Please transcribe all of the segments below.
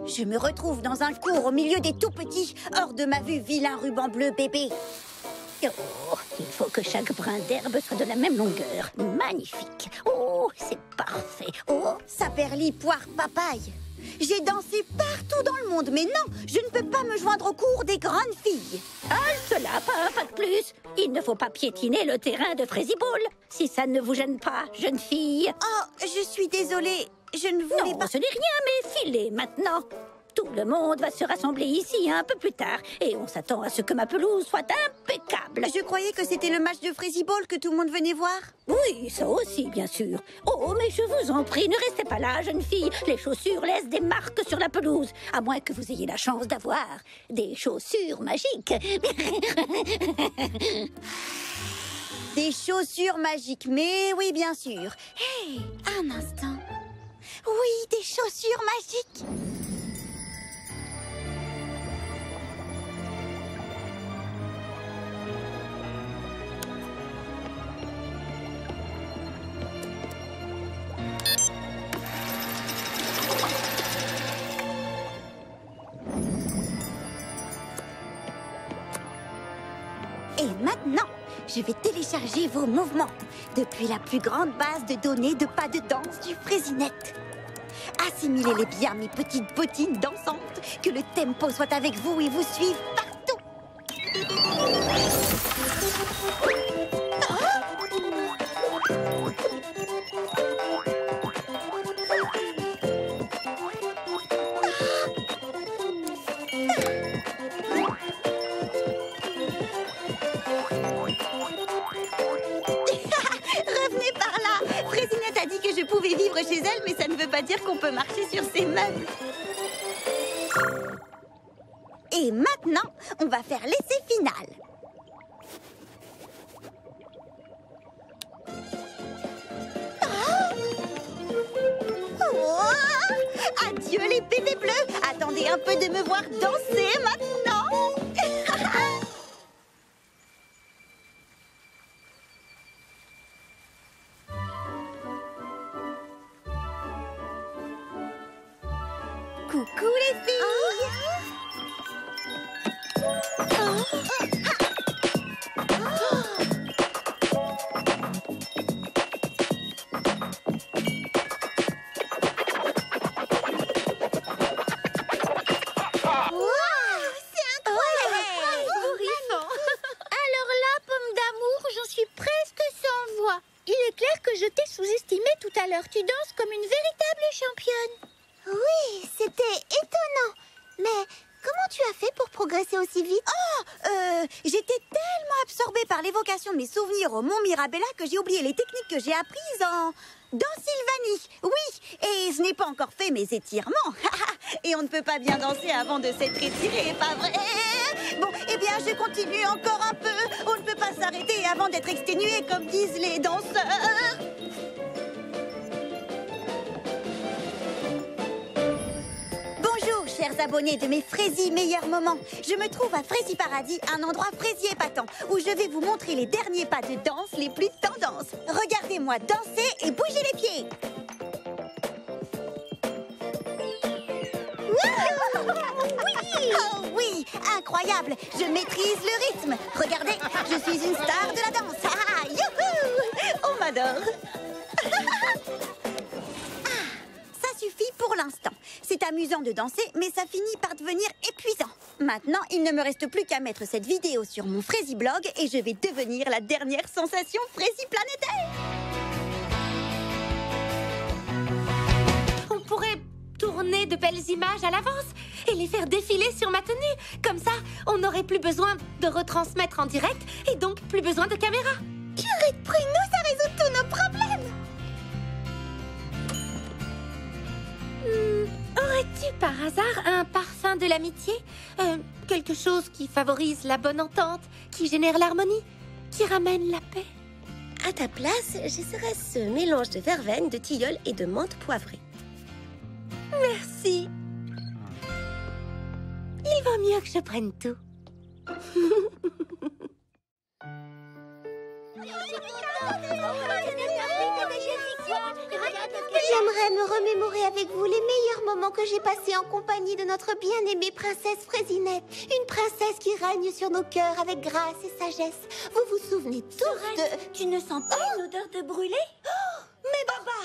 Je me retrouve dans un cours au milieu des tout-petits, hors de ma vue, vilain ruban bleu bébé. Oh, il faut que chaque brin d'herbe soit de la même longueur. Magnifique. Oh, c'est parfait. Oh, saperli, poire, papaye. J'ai dansé partout dans le monde, mais non, je ne peux pas me joindre au cours des grandes filles. Halte là, pas un pas de plus. Il ne faut pas piétiner le terrain de Frézy Ball. Si ça ne vous gêne pas, jeune fille. Oh, je suis désolée. Je ne voulais pas... ce n'est rien, mais filez maintenant. Tout le monde va se rassembler ici un peu plus tard. Et on s'attend à ce que ma pelouse soit impeccable. Je croyais que c'était le match de Frézy Ball que tout le monde venait voir. Oui, ça aussi, bien sûr. Oh, mais je vous en prie, ne restez pas là, jeune fille. Les chaussures laissent des marques sur la pelouse. À moins que vous ayez la chance d'avoir des chaussures magiques. Des chaussures magiques, mais oui, bien sûr. Hé, un instant. Oui, des chaussures magiques. Et maintenant, je vais télécharger vos mouvements depuis la plus grande base de données de pas de danse du Frézinet. Assimilez-les bien, mes petites bottines dansantes, que le tempo soit avec vous et vous suive partout. Revenez par là. Frézinette a dit que je pouvais vivre chez elle, mais ça ne veut pas dire qu'on peut marcher sur ses meubles. Et maintenant, on va faire l'essai final. Oh, adieu les bébés bleus. Attendez un peu de me voir danser maintenant. Coucou les filles. Tu danses comme une véritable championne. Oui, c'était étonnant. Mais comment tu as fait pour progresser aussi vite? J'étais tellement absorbée par l'évocation de mes souvenirs au Mont Mirabella que j'ai oublié les techniques que j'ai apprises dans Sylvanie. Oui, et je n'ai pas encore fait mes étirements. Et on ne peut pas bien danser avant de s'être étiré, pas vrai? Bon, eh bien, je continue encore un peu. On ne peut pas s'arrêter avant d'être exténué, comme disent les danseurs. Bonjour, chers abonnés de mes Frézy meilleurs moments. Je me trouve à Frézy Paradis, un endroit Frézy épatant, où je vais vous montrer les derniers pas de danse les plus tendances. Regardez-moi danser et bouger les pieds. Oui! Oh oui, incroyable. Je maîtrise le rythme. Regardez, je suis une star de la danse. Ah, youhou! On m'adore. Ça suffit pour l'instant. C'est amusant de danser, mais ça finit par devenir épuisant. Maintenant, il ne me reste plus qu'à mettre cette vidéo sur mon Frézy Blog et je vais devenir la dernière sensation Frézy planétaire. On pourrait tourner de belles images à l'avance et les faire défiler sur ma tenue. Comme ça, on n'aurait plus besoin de retransmettre en direct et donc plus besoin de caméra. Purée de pruneaux, ça résout tous nos problèmes. Aurais-tu par hasard un parfum de l'amitié? Quelque chose qui favorise la bonne entente, qui génère l'harmonie, qui ramène la paix? À ta place, j'essaierais ce mélange de verveine, de tilleul et de menthe poivrée. Merci. Il vaut mieux que je prenne tout. J'aimerais me remémorer avec vous les meilleurs moments que j'ai passés en compagnie de notre bien-aimée princesse Fraisinette. Une princesse qui règne sur nos cœurs avec grâce et sagesse. Vous vous souvenez tous de... Tu ne sens pas une odeur de brûlé? Mais Baba!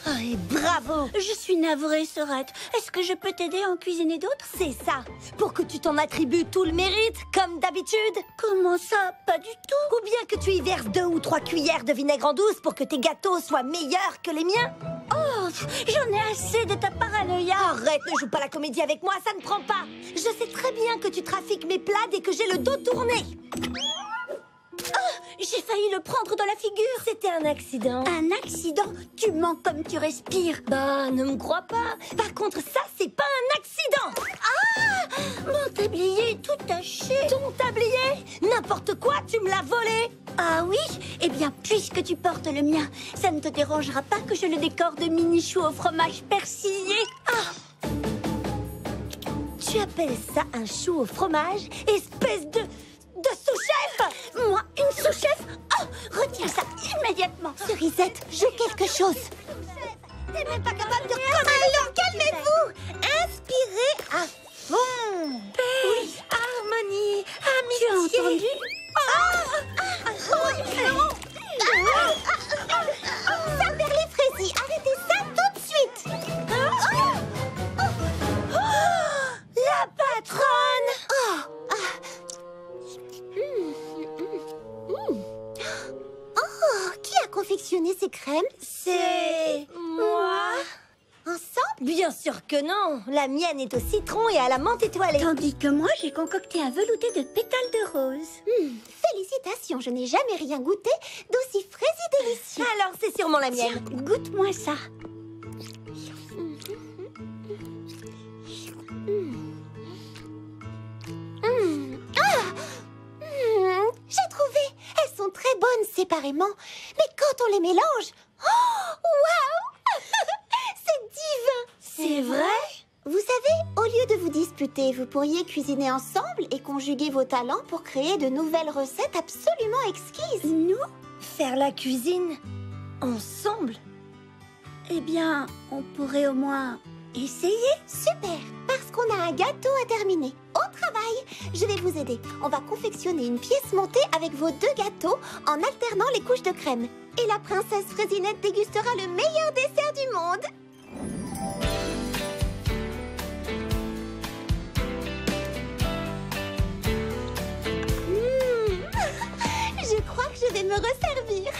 Oh, et bravo! Je suis navrée, Sorette. Est-ce que je peux t'aider à en cuisiner d'autres? C'est ça, pour que tu t'en attribues tout le mérite, comme d'habitude. Comment ça? Pas du tout. Ou bien que tu y verses 2 ou 3 cuillères de vinaigre en douce pour que tes gâteaux soient meilleurs que les miens. Oh, j'en ai assez de ta paranoïa. Arrête, ne joue pas la comédie avec moi, ça ne prend pas. Je sais très bien que tu trafiques mes plats dès que j'ai le dos tourné. J'ai failli le prendre dans la figure. C'était un accident. Un accident? Tu mens comme tu respires. Bah, ne me crois pas. Par contre, ça, c'est pas un accident. Mon tablier est tout taché. Ton tablier? N'importe quoi, tu me l'as volé. Ah oui? Eh bien, puisque tu portes le mien, ça ne te dérangera pas que je le décore de mini-choux au fromage persillé. Tu appelles ça un chou au fromage? Espèce de sous-chef! Moi, une sous-chef? Oh, retiens ça immédiatement. Cerisette, joue quelque chose. T'es même pas capable de... Alors, calmez-vous. Inspirez à fond. Paix, harmonie, Tu as amitié. entendu? Samberley Fraisi, arrêtez ça tout de suite. La patronne! Qui a confectionné ces crèmes? C'est... moi? Ensemble? Bien sûr que non. La mienne est au citron et à la menthe étoilée. Tandis que moi, j'ai concocté un velouté de pétales de rose. Félicitations, je n'ai jamais rien goûté d'aussi frais et délicieux. Alors, c'est sûrement la mienne. Goûte-moi ça. J'ai trouvé. Elles sont très bonnes séparément. Mais quand on les mélange... Oh, waouh. C'est divin. C'est vrai? Vous savez, au lieu de vous disputer, vous pourriez cuisiner ensemble et conjuguer vos talents pour créer de nouvelles recettes absolument exquises. Nous? Faire la cuisine ensemble? Eh bien, on pourrait au moins essayer. Super, parce qu'on a un gâteau à terminer. Au travail, je vais vous aider. On va confectionner une pièce montée avec vos 2 gâteaux en alternant les couches de crème. Et la princesse Fraisinette dégustera le meilleur dessert du monde. Je crois que je vais me resservir.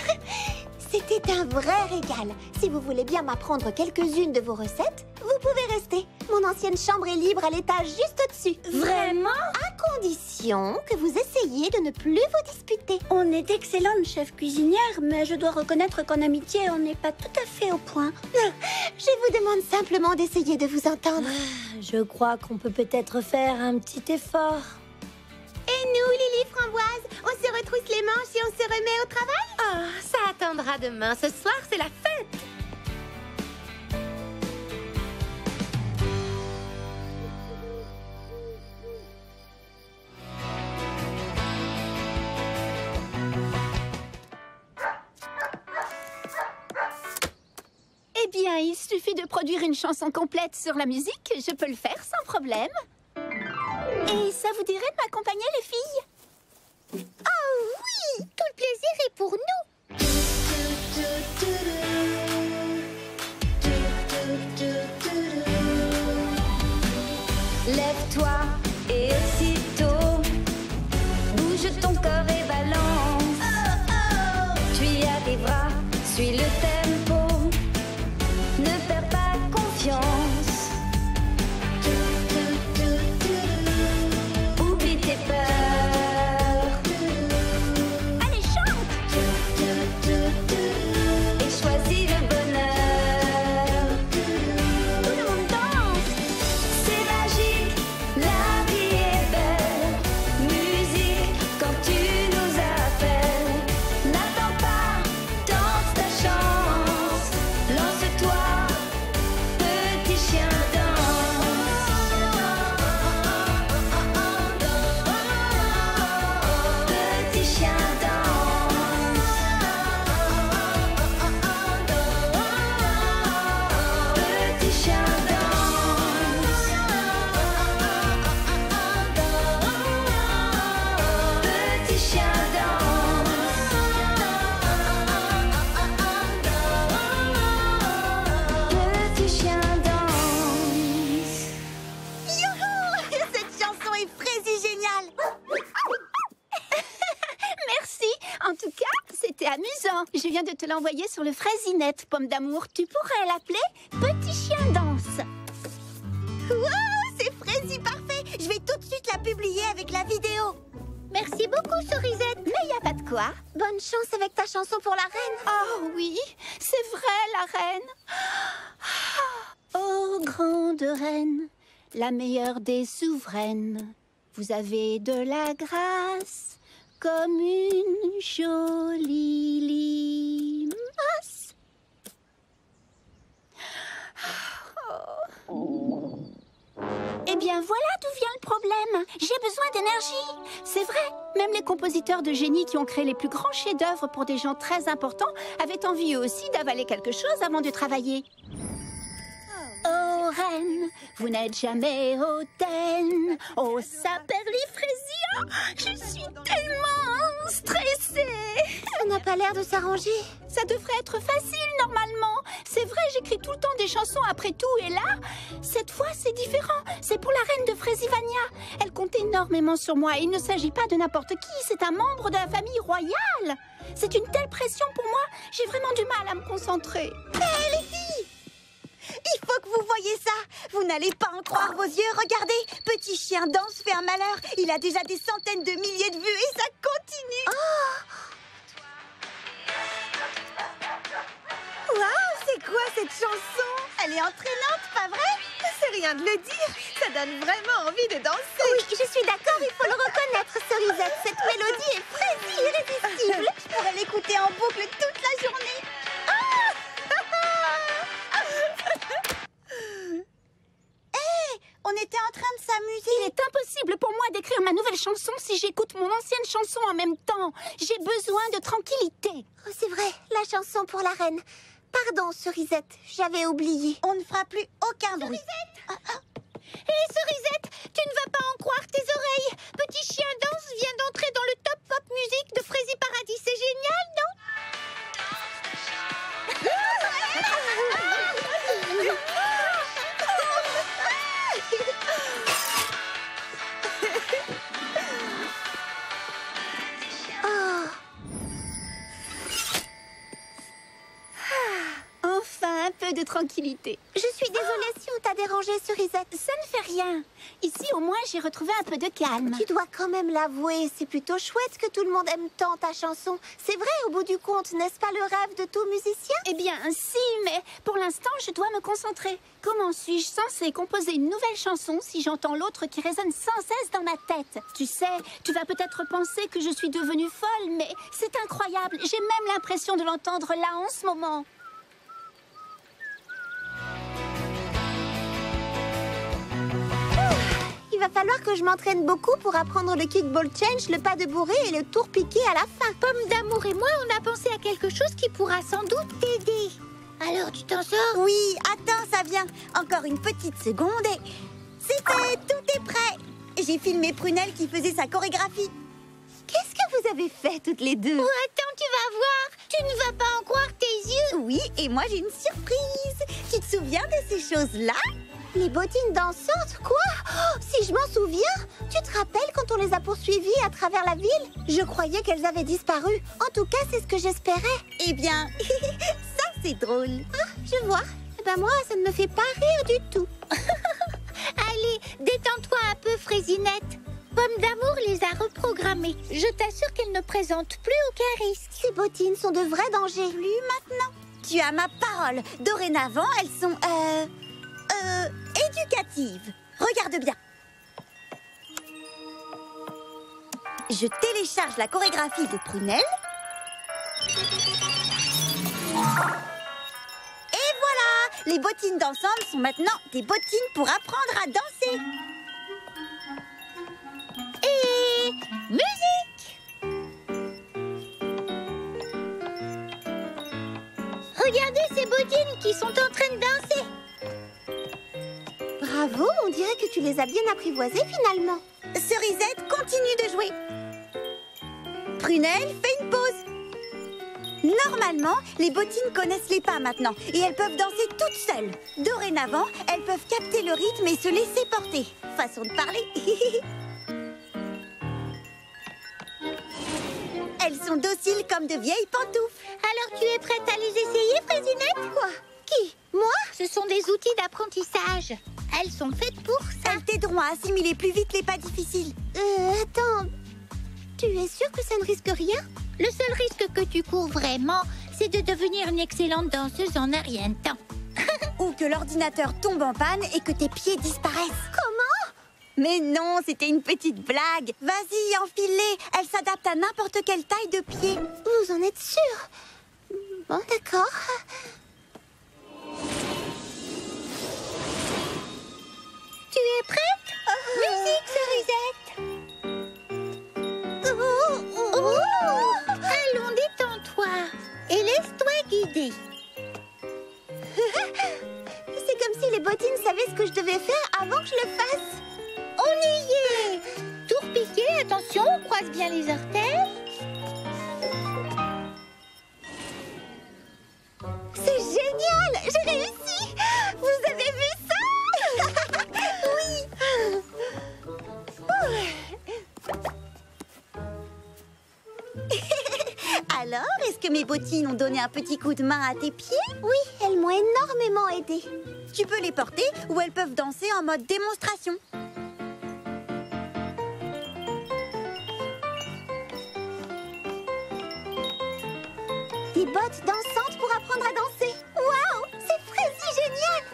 C'était un vrai régal. Si vous voulez bien m'apprendre quelques-unes de vos recettes, vous pouvez rester. Mon ancienne chambre est libre à l'étage juste au-dessus. Vraiment? À condition que vous essayiez de ne plus vous disputer. On est d'excellentes chefs cuisinières, mais je dois reconnaître qu'en amitié, on n'est pas tout à fait au point. Je vous demande simplement d'essayer de vous entendre. Je crois qu'on peut peut-être faire un petit effort. Et nous, Lily Framboise, on se retrousse les manches et on se remet au travail? Oh, ça attendra demain. Ce soir, c'est la fête. Eh bien, il suffit de produire une chanson complète sur la musique. Je peux le faire sans problème. Et ça vous dirait de m'accompagner, les filles? Oh oui, tout le plaisir est pour nous. Lève-toi et aussitôt bouge ton corps et balance. Tu y arriveras, suis le tempo, ne perds pas confiance. Oublie tes peurs. Allez, chante! amusant. Je viens de te l'envoyer sur le Fraisinette, Pomme d'amour. Tu pourrais l'appeler Petit Chien Danse. Wow, c'est Fraisi parfait. Je vais tout de suite la publier avec la vidéo. Merci beaucoup, Cerisette. Mais y a pas de quoi. Bonne chance avec ta chanson pour la reine. Oh oui, c'est vrai, la reine. Oh, grande reine, la meilleure des souveraines, vous avez de la grâce comme une jolie limace. Eh bien, voilà d'où vient le problème. J'ai besoin d'énergie. C'est vrai, même les compositeurs de génie qui ont créé les plus grands chefs-d'œuvre pour des gens très importants avaient envie eux aussi d'avaler quelque chose avant de travailler. Oh, reine, vous n'êtes jamais hautaine. Oh, saperlifraisia, je suis tellement stressée. Ça n'a pas l'air de s'arranger. Ça devrait être facile, normalement. C'est vrai, j'écris tout le temps des chansons après tout. Et là, cette fois, c'est différent. C'est pour la reine de Fraisivania. Elle compte énormément sur moi. Et il ne s'agit pas de n'importe qui. C'est un membre de la famille royale. C'est une telle pression pour moi. J'ai vraiment du mal à me concentrer. Hé, les filles! Il faut que vous voyez ça. Vous n'allez pas en croire vos yeux. Regardez, Petit Chien Danse fait un malheur. Il a déjà des centaines de milliers de vues et ça continue. Waouh, c'est quoi cette chanson? Elle est entraînante, pas vrai? C'est rien de le dire. Ça donne vraiment envie de danser. Oui, je suis d'accord, il faut le reconnaître, Cerisette. Cette mélodie est Fraisi irrésistible. Je pourrais l'écouter en boucle toute la journée. On était en train de s'amuser. Il est impossible pour moi d'écrire ma nouvelle chanson si j'écoute mon ancienne chanson en même temps. J'ai besoin de tranquillité. Oh, c'est vrai, la chanson pour la reine. Pardon, Cerisette, j'avais oublié. On ne fera plus aucun bruit. Hé, Cerisette, tu ne vas pas en croire tes oreilles. Petit Chien Danse vient d'entrer dans le top pop musique de Fraisi Paradis. C'est génial, non? Enfin, un peu de tranquillité. Je suis désolée si on t'a dérangé, Cerisette. Ça ne fait rien. Ici, au moins, j'ai retrouvé un peu de calme. Tu dois quand même l'avouer, c'est plutôt chouette que tout le monde aime tant ta chanson. C'est vrai, au bout du compte, n'est-ce pas le rêve de tout musicien? Eh bien, si, mais pour l'instant, je dois me concentrer. Comment suis-je censée composer une nouvelle chanson si j'entends l'autre qui résonne sans cesse dans ma tête? Tu sais, tu vas peut-être penser que je suis devenue folle, mais c'est incroyable. J'ai même l'impression de l'entendre là en ce moment. Il va falloir que je m'entraîne beaucoup pour apprendre le kickball change, le pas de bourrée et le tour piqué à la fin. Pomme d'amour et moi, on a pensé à quelque chose qui pourra sans doute t'aider. Alors, tu t'en sors? Oui, attends, ça vient. Encore une petite seconde et... C'est fait, tout est prêt. J'ai filmé Prunelle qui faisait sa chorégraphie. Qu'est-ce que vous avez fait toutes les deux? Oh, attends, tu vas voir. Tu ne vas pas en croire tes yeux. Oui, et moi j'ai une surprise. Tu te souviens de ces choses-là? Les bottines dansantes, quoi? Oh, si je m'en souviens, tu te rappelles quand on les a poursuivies à travers la ville? Je croyais qu'elles avaient disparu. En tout cas, c'est ce que j'espérais. Eh bien, ça c'est drôle. Ah, je vois. Eh ben moi, ça ne me fait pas rire du tout. Allez, détends-toi un peu, Fraisinette. Pomme d'amour les a reprogrammées. Je t'assure qu'elles ne présentent plus aucun risque. Ces bottines sont de vrais dangers. Plus maintenant. Tu as ma parole. Dorénavant, elles sont, éducatives. Regarde bien. Je télécharge la chorégraphie de Prunelle. Et voilà! Les bottines dansantes sont maintenant des bottines pour apprendre à danser. Et... musique! Regardez ces bottines qui sont en train de danser. Bravo, on dirait que tu les as bien apprivoisées finalement. Cerisette, continue de jouer. Prunelle, fais une pause. Normalement, les bottines connaissent les pas maintenant et elles peuvent danser toutes seules. Dorénavant, elles peuvent capter le rythme et se laisser porter. Façon de parler. Elles sont dociles comme de vieilles pantoufles. Alors tu es prête à les essayer, Fraisinette? Quoi? Qui? Moi? Ce sont des outils d'apprentissage. Elles sont faites pour ça. Elles t'aideront à assimiler plus vite les pas difficiles. Attends. Tu es sûre que ça ne risque rien? Le seul risque que tu cours vraiment, c'est de devenir une excellente danseuse en un rien de temps. Ou que l'ordinateur tombe en panne et que tes pieds disparaissent. Comment? Mais non, c'était une petite blague. Vas-y, enfile-les. Elles s'adaptent à n'importe quelle taille de pied. Vous en êtes sûre? Bon, d'accord. Tu es prête? Musique, Cerisette. Allons, détends-toi et laisse-toi guider. C'est comme si les bottines savaient ce que je devais faire avant que je le fasse. On y est. Tour piqué, attention, on croise bien les orteils. C'est génial! J'ai réussi! Vous avez vu ça? Oui! Alors, est-ce que mes bottines ont donné un petit coup de main à tes pieds? Oui, elles m'ont énormément aidée. Tu peux les porter ou elles peuvent danser en mode démonstration. Des bottes dansantes pour apprendre à danser. Waouh! C'est Frézy génial!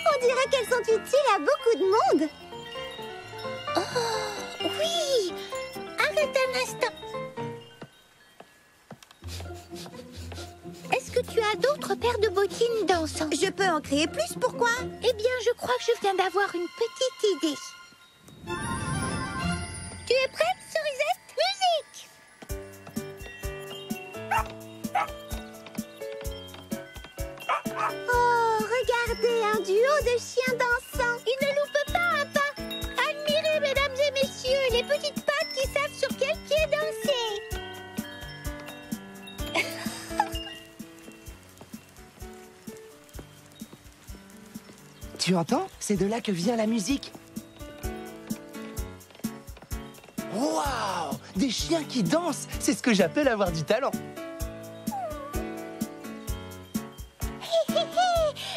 On dirait qu'elles sont utiles à beaucoup de monde. Oh, oui. Arrête un instant. Est-ce que tu as d'autres paires de bottines dansantes? Je peux en créer plus, pourquoi? Eh bien, je crois que je viens d'avoir une petite idée. Tu es prête, Cerisette? Musique! Oh, regardez, un duo de chiens dansants. Il ne loupe pas un pas. Admirez, mesdames et messieurs, les petites pattes qui savent sur quel pied danser. Tu entends? C'est de là que vient la musique. Waouh! Des chiens qui dansent! C'est ce que j'appelle avoir du talent.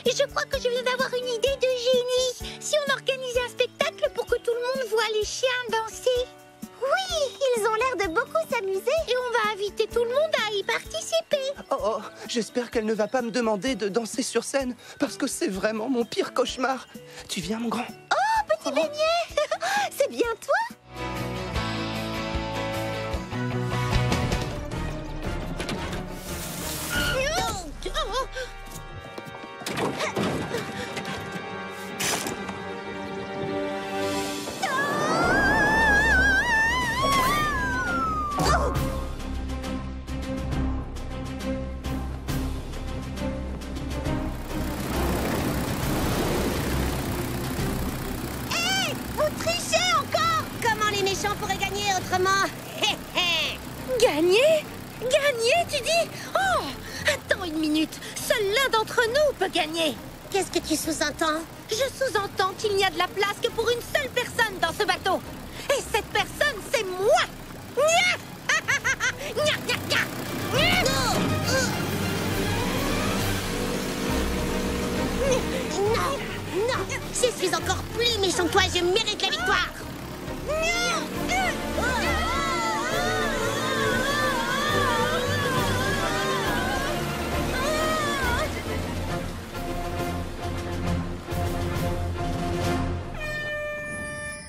Je crois que je viens d'avoir une idée de génie. Si on organisait un spectacle pour que tout le monde voit les chiens danser. Oui, ils ont l'air de beaucoup s'amuser. Et on va inviter tout le monde à y participer. Oh, j'espère qu'elle ne va pas me demander de danser sur scène, parce que c'est vraiment mon pire cauchemar. Tu viens, mon grand? Oh, petit beignet! C'est bien toi? pourrait gagner autrement. Gagner? Gagner, tu dis? Oh! Attends une minute. Seul l'un d'entre nous peut gagner. Qu'est-ce que tu sous-entends? Je sous-entends qu'il n'y a de la place que pour une seule personne dans ce bateau. Et cette personne, c'est moi! Nya! Nya, nya, nya! Nya! Non! Non! Je suis encore plus méchant que toi, je mérite la victoire!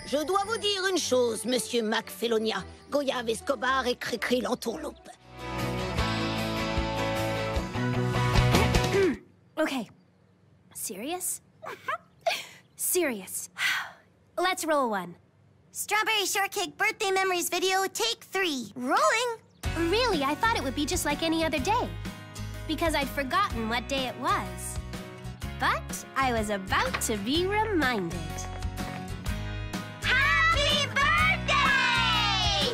Je dois vous dire une chose, monsieur McFelonia. Goyave Escobar et Cricri l'entourloupe. Okay. Serious? Serious. Let's roll one. Strawberry Shortcake Birthday Memories video, take 3. Rolling! Really, I thought it would be just like any other day. Because I'd forgotten what day it was. But I was about to be reminded. Happy birthday!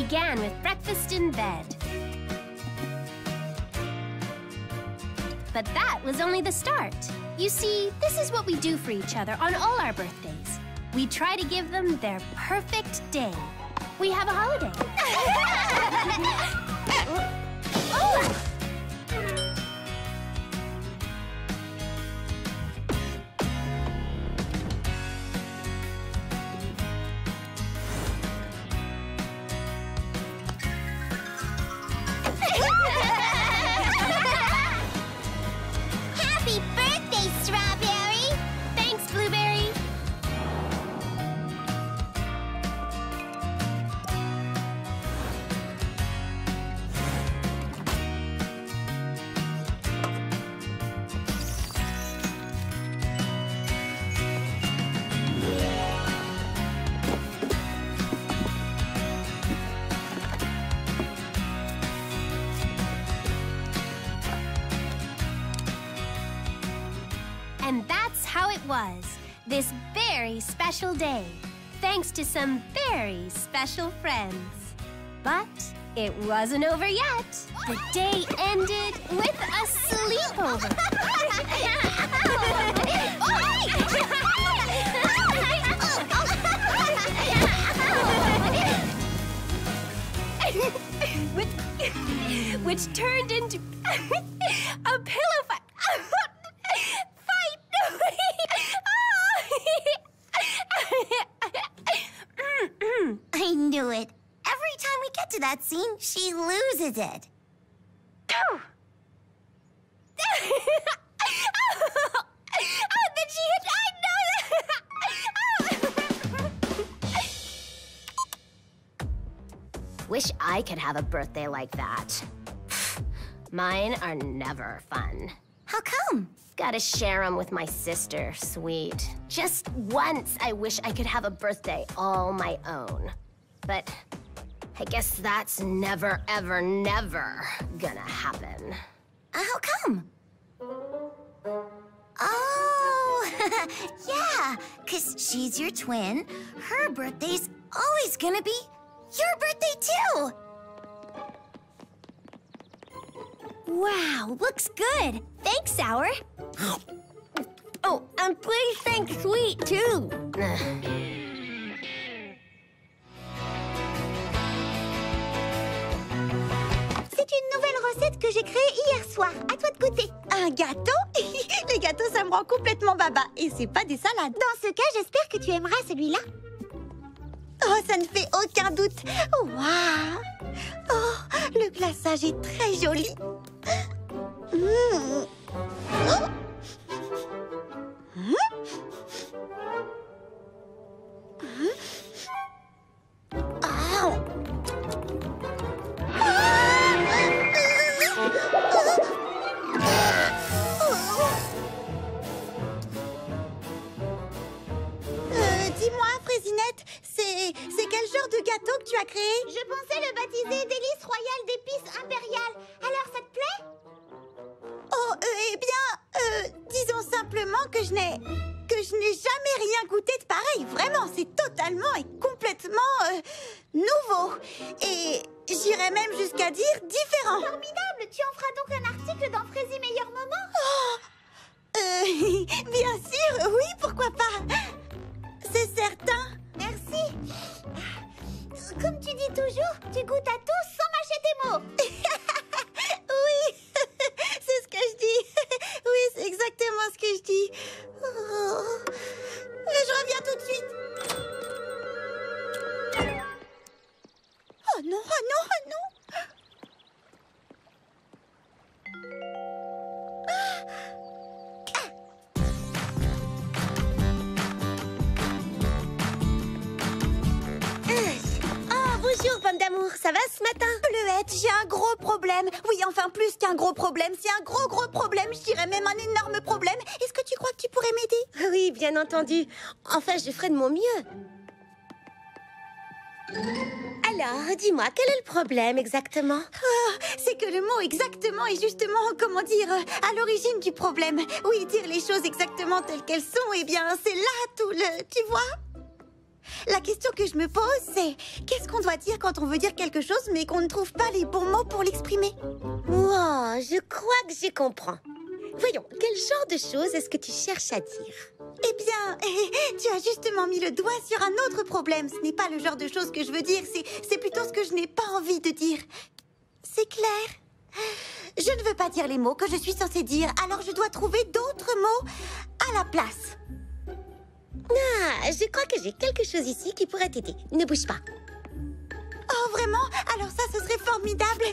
began with breakfast in bed. But that was only the start. You see, this is what we do for each other on all our birthdays. We try to give them their perfect day. We have a holiday. Oh! Happy birthday, Strawberry! Thanks, Blueberry. And that's how it was, this very special day, thanks to some very special friends. But it wasn't over yet. The day ended with a sleepover. Which turned into a pillow fight. I knew it. Every time we get to that scene, she loses it. Then she hit. Wish I could have a birthday like that. Mine are never fun. How come? Gotta share them with my sister, sweet. Just once, I wish I could have a birthday all my own. But I guess that's never, ever, never gonna happen. How come? Oh, yeah, 'cause she's your twin. Her birthday's always gonna be your birthday, too. Wow, looks good. Thanks, Sour. Oh, and please thank Sweet, too. C'est une nouvelle recette que j'ai créée hier soir. À toi de goûter. Un gâteau? Les gâteaux, ça me rend complètement baba. Et c'est pas des salades. Dans ce cas, j'espère que tu aimeras celui-là. Oh, ça ne fait aucun doute. Waouh! Oh, le glaçage est très joli. Oh. Dis-moi, Frésinette, c'est quel genre de gâteau que tu as créé? Je pensais le baptiser délice royale d'épices impériales. Alors, ça te plaît? Oh, eh bien, disons simplement que je n'ai jamais rien goûté de pareil. Vraiment, c'est totalement et complètement nouveau. Et j'irais même jusqu'à dire différent. Formidable! Tu en feras donc un article dans Frézy Meilleur Moment? Bien sûr, oui, pourquoi pas. C'est certain. Merci. Comme tu dis toujours, tu goûtes à tout sans mâcher tes mots. Oui, c'est ce que je dis. Oui, c'est exactement ce que je dis. Oh. Je reviens tout de suite. Oh non, oh non, oh non. Bonjour, pomme d'amour, ça va ce matin? Bleuette, j'ai un gros problème. Oui, enfin plus qu'un gros problème. C'est un gros problème, je dirais même un énorme problème. Est-ce que tu crois que tu pourrais m'aider? Oui, bien entendu. Enfin, je ferai de mon mieux. Alors, dis-moi, quel est le problème exactement? C'est que le mot exactement est justement, comment dire, à l'origine du problème. Oui, dire les choses exactement telles qu'elles sont, eh bien, c'est là tout le... Tu vois? La question que je me pose, c'est qu'est-ce qu'on doit dire quand on veut dire quelque chose mais qu'on ne trouve pas les bons mots pour l'exprimer? Wow, je crois que j'y comprends. Voyons, quel genre de choses est-ce que tu cherches à dire? Eh bien, tu as justement mis le doigt sur un autre problème. Ce n'est pas le genre de choses que je veux dire, c'est plutôt ce que je n'ai pas envie de dire. C'est clair? Je ne veux pas dire les mots que je suis censée dire, alors je dois trouver d'autres mots à la place. Ah, je crois que j'ai quelque chose ici qui pourrait t'aider. Ne bouge pas. Oh, vraiment? Alors ça, ce serait formidable.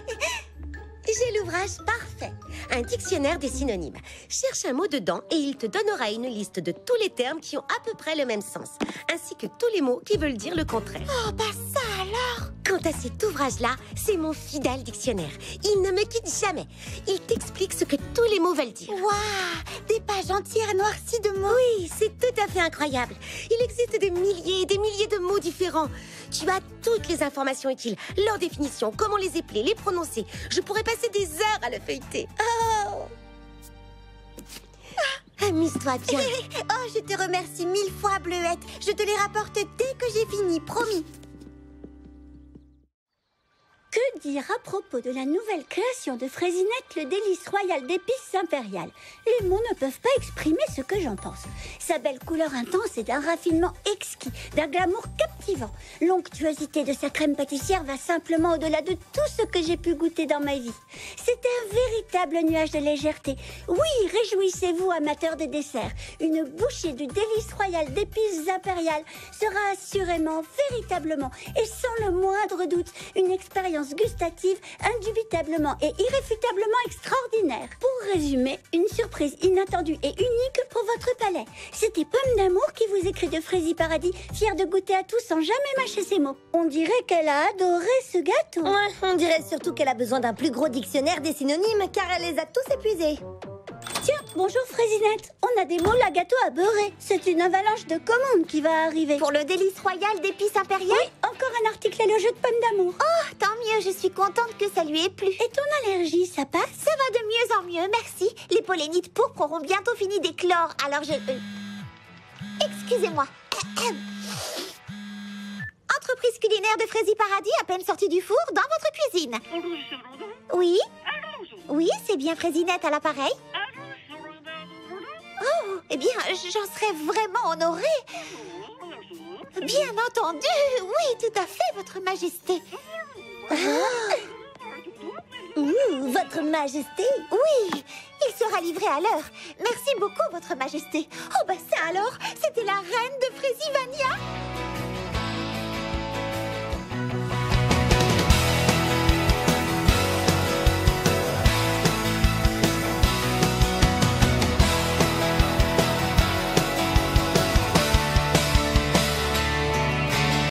J'ai l'ouvrage parfait. Un dictionnaire des synonymes. Cherche un mot dedans et il te donnera une liste de tous les termes qui ont à peu près le même sens, ainsi que tous les mots qui veulent dire le contraire. Oh, bah ça alors! Quant à cet ouvrage-là, c'est mon fidèle dictionnaire. Il ne me quitte jamais. Il t'explique ce que tous les mots veulent dire. Waouh! Des pages entières noircies de mots. Oui, c'est tout à fait incroyable. Il existe des milliers et des milliers de mots différents. Tu as toutes les informations utiles, leurs définitions, comment les épeler, les prononcer. Je pourrais passer des heures à le feuilleter. Oh! Amuse-toi bien. Oh, je te remercie 1000 fois, Bleuette. Je te les rapporte dès que j'ai fini, promis. Que dire à propos de la nouvelle création de Fraisinette, le délice royal d'épices impériales? Les mots ne peuvent pas exprimer ce que j'en pense. Sa belle couleur intense est d'un raffinement exquis, d'un glamour captivant. L'onctuosité de sa crème pâtissière va simplement au-delà de tout ce que j'ai pu goûter dans ma vie. C'est un véritable nuage de légèreté. Oui, réjouissez-vous, amateurs de desserts. Une bouchée du délice royal d'épices impériales sera assurément, véritablement et sans le moindre doute une expérience gustative indubitablement et irréfutablement extraordinaire. Pour résumer, une surprise inattendue et unique pour votre palais. C'était Pomme d'Amour qui vous écrit de Frésie Paradis, fière de goûter à tout sans jamais mâcher ses mots. On dirait qu'elle a adoré ce gâteau. Ouais, on dirait surtout qu'elle a besoin d'un plus gros dictionnaire des synonymes car elle les a tous épuisés. Tiens, bonjour Fraisinette. On a des moules à gâteau à beurrer. C'est une avalanche de commandes qui va arriver. Pour le délice royal d'épices impériales? Oui, encore un article et le jeu de Pomme d'Amour. Oh, tant mieux, je suis contente que ça lui ait plu. Et ton allergie, ça passe? Ça va de mieux en mieux, merci. Les pollinites pourpres auront bientôt fini d'éclore, alors je... Excusez-moi. Entreprise culinaire de Frésie Paradis, à peine sortie du four, dans votre cuisine. Oui? Oui, c'est bien Fraisinette à l'appareil. Oh, eh bien, j'en serais vraiment honorée. Bien entendu, oui, tout à fait, Votre Majesté. Votre Majesté? Oui, il sera livré à l'heure. Merci beaucoup, Votre Majesté. Oh, bah ça alors, c'était la reine de Fraisivania.